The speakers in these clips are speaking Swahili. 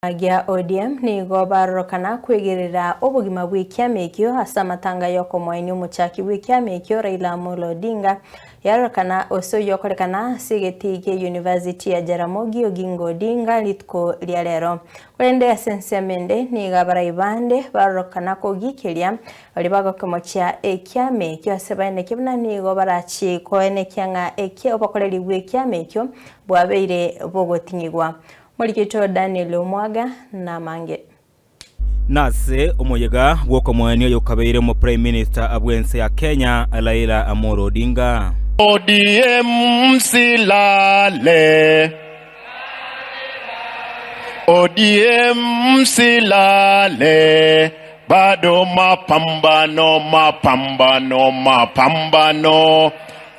Agia ODM ni gobarokana kwigirira obugima bw'ikyamekyo asa matanga yoko mwaini umuchaki w'ikyamekyo Raila Amolo Odinga yarokana oso yokorekana sigetige University ya Jaramogi Oginga Odinga litko lialero kwende asensiamende ni gabara ibande barokana kogikiria balibaga komocha ekyamekyo asebaine kibna ni gobarachi koene kyanga ekye obakoreri bw'ikyamekyo bwabeire bogotingigwa Morikito Daniel Omwaga na mange. Nase omuyega gwoko mwani yokabeire mu Prime Minister abwense ya Kenya Raila Amolo Odinga. ODM silale. ODM silale. Bado mapambano.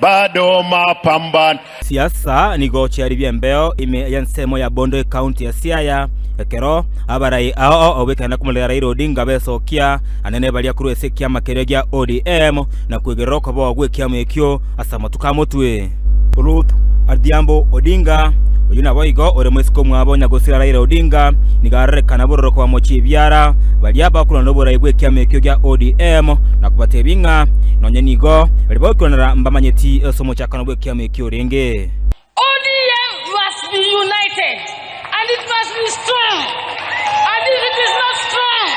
Bado mapambano. Siasa ni gochi aribyembeo ime yansemo ya Bondo County ya Siaya ekero abarai ao obekana kumulera Raila Odinga besokia anene balia kuruese kyama keregia ODM na kwegeroko bo gwe kyama ekyo asamatuka motwe Ruth Adhiambo Odinga oyuna boigo ore mwesiko mwabonya gosira Raila Odinga nigarekana bororo kwa mochi byara balia bakula nobora igwe kyama ekyo gya ODM na kubatebinga nonye nigo balibokonera mbamanyeti somo cyakano gwe kyama ekyo renge ODM must be united and it must be strong, and if it is not strong,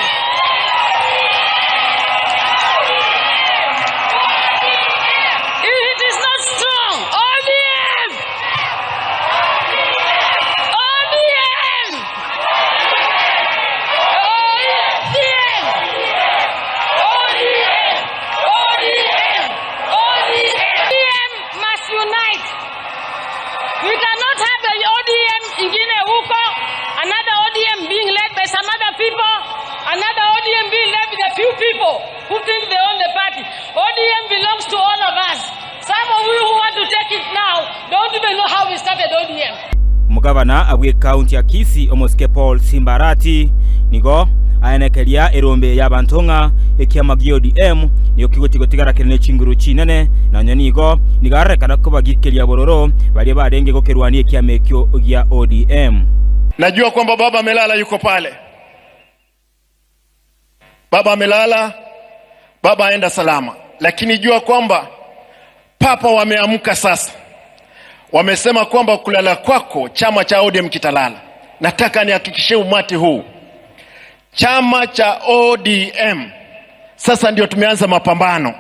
we cannot have the ODM ingine huko, another ODM being led by some other people, another ODM being led by the few people who think they own the party. ODM belongs to all of us. Some of you who want to take it now don't even know how we started ODM. Mugavana abwe county ya Kisii Omoske Paul Simbarati nigo ayenekelia erombe y'abantonga ekyama ODM niyo kigotigo tigarakene chinguru chinene na nyanigo nigarekana ko bagikelia bororo bali barenge gokerwani ekyamekyo gya ODM. Najua kwamba baba amelala yuko pale. Baba amelala, baba aenda salama. Lakini jua kwamba papa wameamka sasa. Wamesema kwamba kulala kwako chama cha ODM kitalala. Nataka nihakikishie umati huu. Chama cha ODM sasa ndio tumeanza mapambano.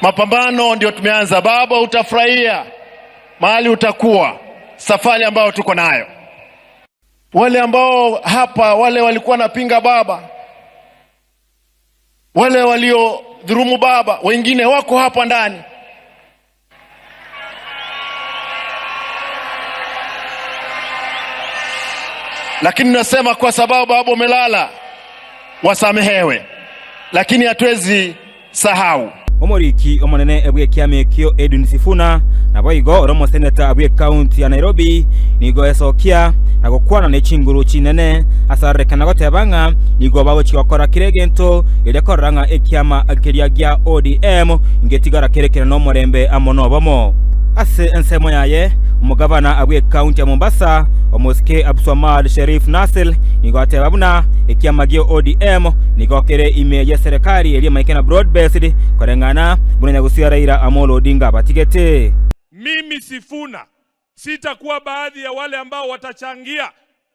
Mapambano ndio tumeanza. Baba, utafurahia mahali utakuwa, safari ambayo tuko nayo. Wale ambao hapa, wale walikuwa napinga baba, wale walio dhurumu baba, wengine wako hapa ndani. Lakini nasema kwa sababu baba umelala, wasamehewe. Lakini hatuwezi sahau. Omoriki omonene ebwe kyamekyo Edwin Sifuna na boigo oromo senator abwe county ya Nairobi nigo esokia na gokwana n'echinguru chinene asarekana gotebanga nigo bago chikokora kiregento elekoranga ekyama akeria gya ODM ingetigara kerekera no morembe amono bomo ase ensemo yaye umugavana abwe county ya Mombasa Omoske Abdulswamad Sharif Nasel nigo atebabuna ekyama gya ODM nigo kere ime ya serikali eli maikena broad based korengana bunanya gusia Raila Amolo Odinga batigete. Mimi Sifuna sitakuwa baadhi ya wale ambao watachangia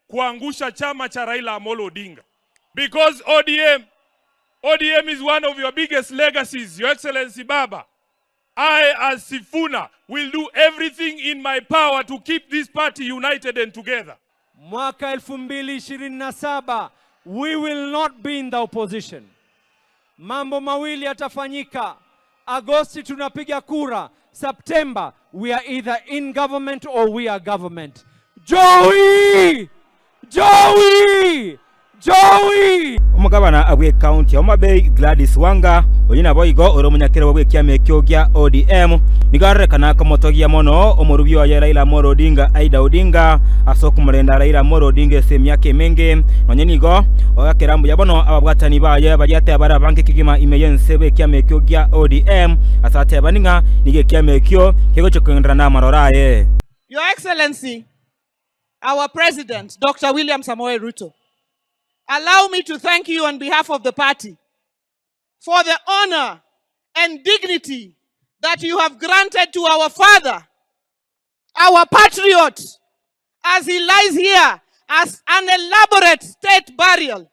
kuangusha chama cha Raila Amolo Odinga, because ODM is one of your biggest legacies, Your Excellency Baba. I as Sifuna will do everything in my power to keep this party united and together. Mwaka 2027 we will not be in the opposition. Mambo mawili yatafanyika. Agosti tunapiga kura. September we are either in government or we are government. Joey! Umugabana abwe county ya Omabay Gladys Wanga oyina boigo oromunyakere wabwe kyamekyo gya ODM nigarekana ko motogia mono omurubyo ya Raila Amolo Odinga Aida Odinga asokumurenda Raila Amolo Odinga semyake menge nonyenigo oyakerambu yabono ababwatani baye baliate abara banke kigima imeyense bwe kyamekyo gya ODM asate baninga nige kyamekyo kego chokendra na maroraye. Your Excellency, our President, Dr. William Samoei Ruto, allow me to thank you on behalf of the party for the honor and dignity that you have granted to our father, our patriot, as he lies here as an elaborate state burial,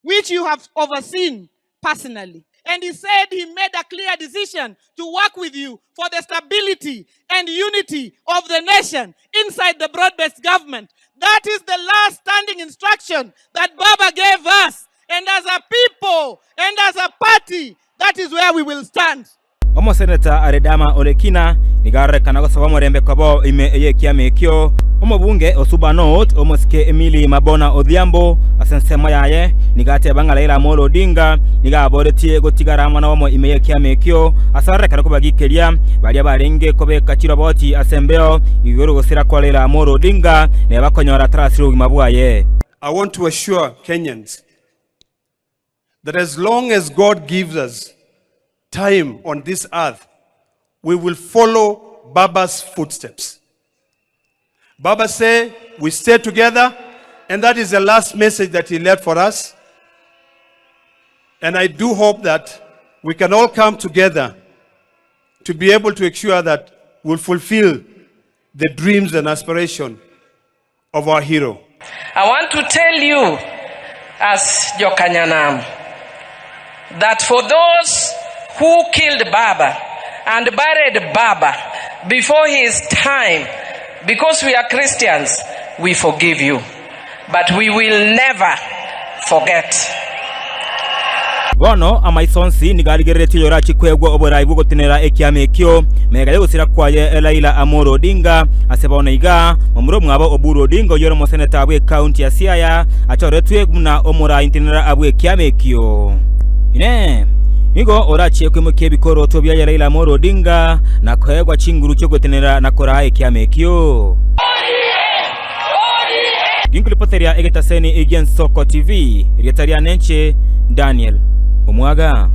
which you have overseen personally. And he said he made a clear decision to work with you for the stability and unity of the nation inside the broad-based government. That is the last standing instruction that Baba gave us. And as a people and as a party, that is where we will stand. Omo Senator Aredama Olekina nigarekana gusaba murembe kwabo ime eye kiamekyo omo bunge Osuba North omo sike Emily Mabona Odhiambo asensema yaye nigate banga Raila Amolo Odinga nigaboretie gotigara mwana wamo ime eye kiamekyo asarekana kubagikeria bali abarenge kobe kachiro boti asembeo igoro gusira kwa Raila Amolo Odinga ne bakonyora trasiro gimabwaye. I want to assure Kenyans that as long as God gives us time on this earth, we will follow Baba's footsteps. Baba said, we stay together, and that is the last message that he left for us. And I do hope that we can all come together to be able to ensure that we'll fulfill the dreams and aspirations of our hero. I want to tell you, as Jokanyanam, that for those who killed Baba and buried Baba before his time, because we are Christians, we forgive you. But we will never forget. Bono amaisonsi nigaligereti yorachi kwegwa oboraibu gotenera ekiamekyo megale gusira kwaye Raila Amolo Odinga asebona iga omuro mwabo Oburu Odinga yoro mo senator abwe county ya Siaya achoretwe gumna omura intenera abwe ekiamekyo ine nigo orachi kwemukye bikoro to bya Raila Amolo Odinga na kwegwa chinguru cyo gotenera nakora ekiamekyo Ginkulipoteria egetaseni Soko TV Rietaria Nenche Daniel Omwaga